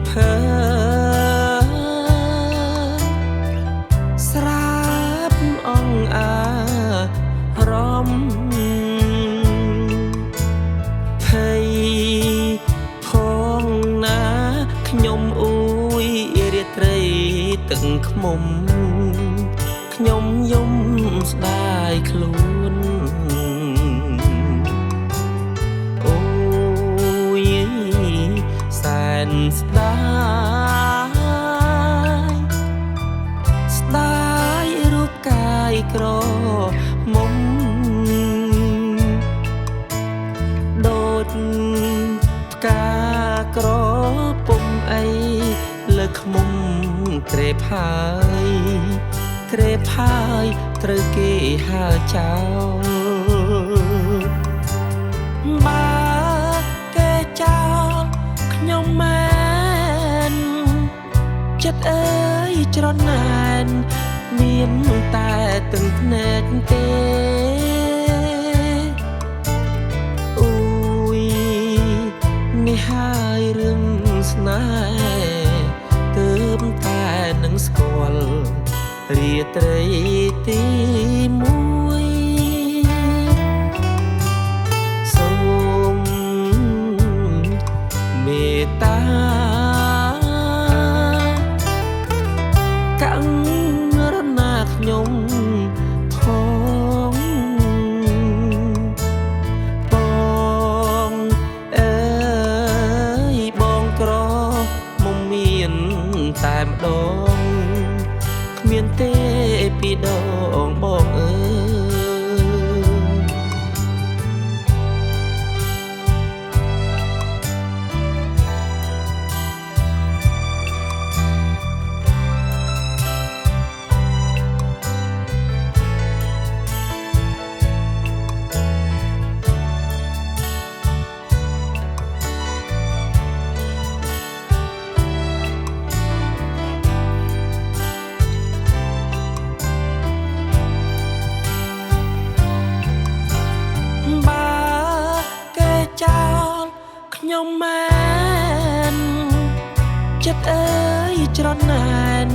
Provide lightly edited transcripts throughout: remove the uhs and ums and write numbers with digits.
ភើស្រាប់អងអារម្មណ៍ភ័យផងណាខ្ញុំអួយរាត្រីទឹកខ្មុំខ្ញុំយំស្ដាយខ្លួនអូយសែនស្ដាយស្ដាយរូបកាយក្រមុំដូចផ្កាក្រពុំអីលើខ្មុំក្រេបហើយក្រេបហើយត្រូវគេហើចោលបើគេចោលខ្ញុំមែនចិត្តអើយច្រណែនមានតែទឹកភ្នែកទេអូយនេះហើយរឿងស្នេហ៍ទើបតែនឹងស្គាល់រាត្រីទីមួយសូមមេត្តាកម្មរណាខ្ញុំផងបងអើយបងក្រមុំមានតែម្ដងគ្មានទេពីដងបងអើយខ្ញុំមែនចិត្តអើយច្រណែន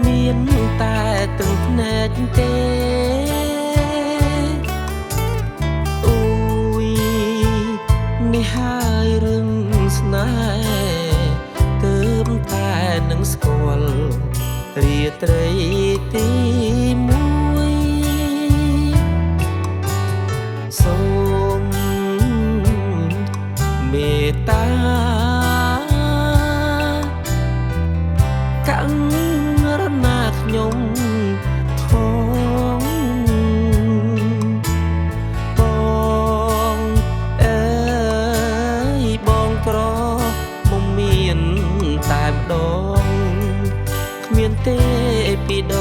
មានតែទឹកភ្នែកទេអូយនេះហើយរឿងស្នេហ៍ទើបតែនឹងស្គាល់រាត្រីទីមួយសូមមេត្តាកម្មរណាខ្ញុំផងបងអើយបងក្រមុំមានតែម្ដងគ្មានទេពីដ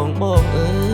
ងបងអើយ